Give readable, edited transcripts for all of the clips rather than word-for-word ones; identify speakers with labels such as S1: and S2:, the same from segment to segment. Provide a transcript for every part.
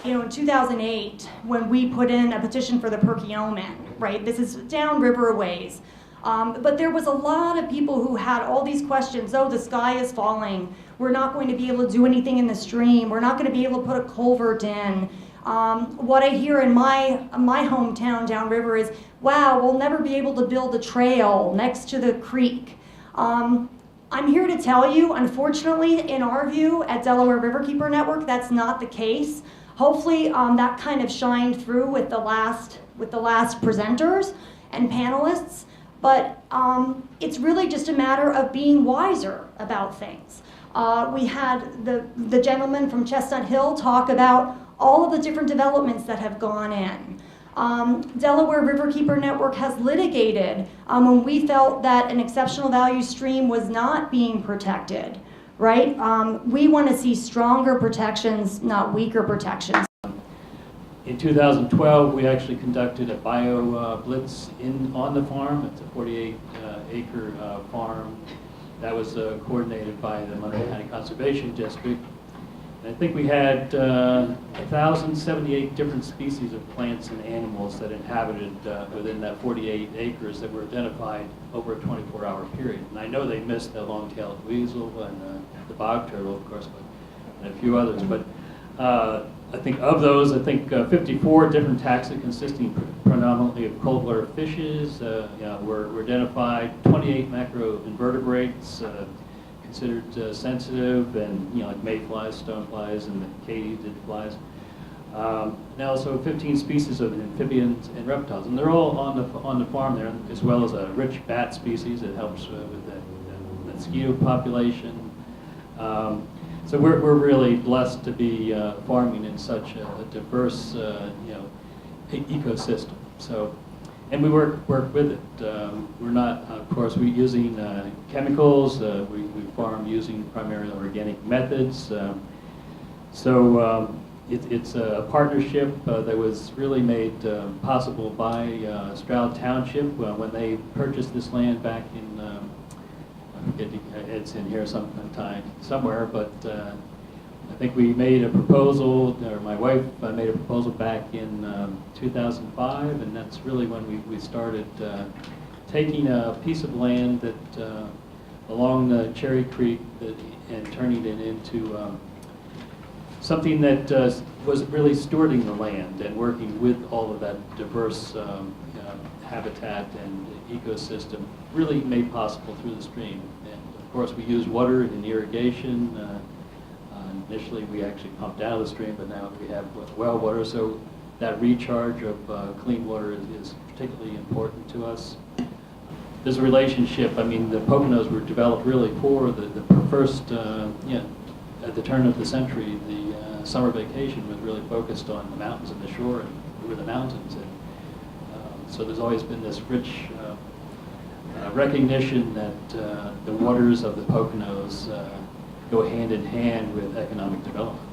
S1: in 2008, when we put in a petition for the Perkiomen, right? This is downriver a ways. But there was a lot of people who had all these questions. Oh, the sky is falling. We're not going to be able to do anything in the stream. We're not going to be able to put a culvert in. What I hear in my hometown downriver is, wow, we'll never be able to build a trail next to the creek. I'm here to tell you, unfortunately, in our view at Delaware Riverkeeper Network, that's not the case. Hopefully that kind of shined through with the last presenters and panelists. But it's really just a matter of being wiser about things. We had the gentleman from Chestnut Hill talk about all of the different developments that have gone in. Delaware Riverkeeper Network has litigated when we felt that an exceptional value stream was not being protected, right? We want to see stronger protections, not weaker protections.
S2: In 2012, we actually conducted a Blitz on the farm. It's a 48-acre farm that was coordinated by the Monroe County Conservation District. And I think we had 1,078 different species of plants and animals that inhabited within that 48 acres that were identified over a 24-hour period. And I know they missed the long-tailed weasel and the bog turtle, of course, and a few others. But I think of those, 54 different taxa consisting predominantly of cold water fishes were identified, 28 macroinvertebrates considered sensitive, and like mayflies, stoneflies, and the katydid flies. And also 15 species of amphibians and reptiles, and they're all on the farm there, as well as a rich bat species that helps with the mosquito population. So we're really blessed to be farming in such a diverse ecosystem. So, and we work with it. We're not, of course, we're using chemicals. We farm using primarily organic methods. It's a partnership that was really made possible by Stroud Township when they purchased this land back in. It's in here somewhere, but I think we made a proposal, or my wife made a proposal back in 2005, and that's really when we started taking a piece of land that along the Cherry Creek and turning it into something that was really stewarding the land and working with all of that diverse habitat and ecosystem, really made possible through the stream. And of course we use water in irrigation. Initially we actually pumped out of the stream, but now we have well water, so that recharge of clean water is particularly important to us. There's a relationship. I mean, the Poconos were developed really for the first, at the turn of the century, the summer vacation was really focused on the mountains and the shore and over the mountains. And so there's always been this rich recognition that the waters of the Poconos go hand in hand with economic development.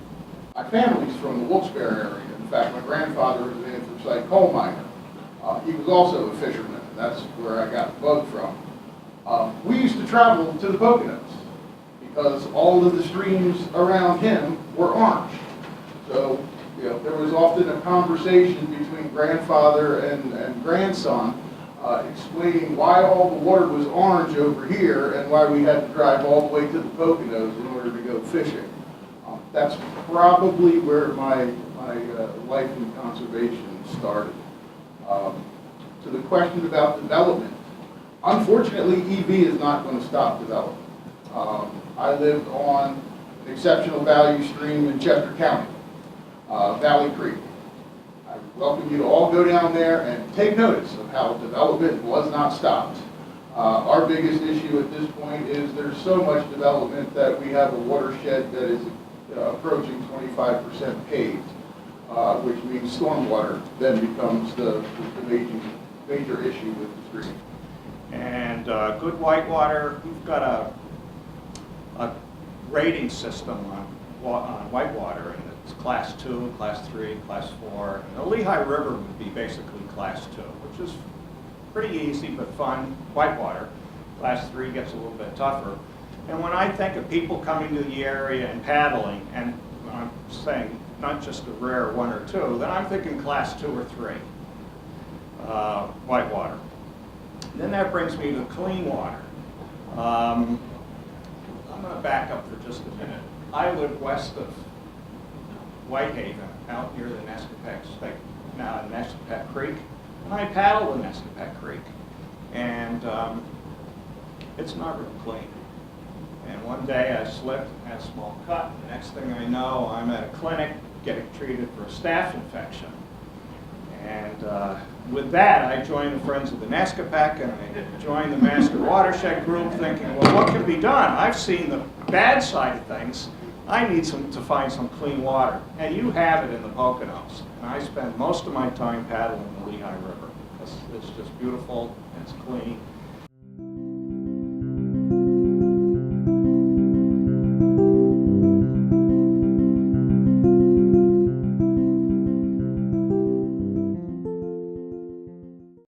S3: My family's from the Wilkes-Barre area. In fact, my grandfather was an anthracite coal miner. He was also a fisherman, and that's where I got the bug from. We used to travel to the Poconos because all of the streams around him were orange. So, there was often a conversation between grandfather and grandson explaining why all the water was orange over here and why we had to drive all the way to the Poconos in order to go fishing. That's probably where my life in conservation started. To the question about development, unfortunately, EV is not going to stop development. I lived on an exceptional value stream in Chester County, Valley Creek. I welcome you to all go down there and take notice of how development was not stopped. Our biggest issue at this point is there's so much development that we have a watershed that is approaching 25% paved, which means stormwater then becomes the major issue with the stream.
S4: And good whitewater, we've got a rating system on whitewater, and it's class 2, class 3, class 4. And the Lehigh River would be basically class 2, which is pretty easy but fun whitewater. Class 3 gets a little bit tougher. And when I think of people coming to the area and paddling, and I'm saying not just a rare 1 or 2, then I'm thinking class 2 or 3, whitewater. Then that brings me to clean water. I'm going to back up for just a minute. I live west of Whitehaven, out near the Nescapac Creek, and I paddle the Nescapac Creek, and it's not real clean. And one day I slipped and had a small cut. The next thing I know, I'm at a clinic getting treated for a staph infection. And with that, I joined the Friends of the Nescapac, and I joined the Master Watershed Group thinking, well, what can be done? I've seen the bad side of things. I need to find some clean water. And you have it in the Poconos. And I spend most of my time paddling the Lehigh River. It's just beautiful, it's clean.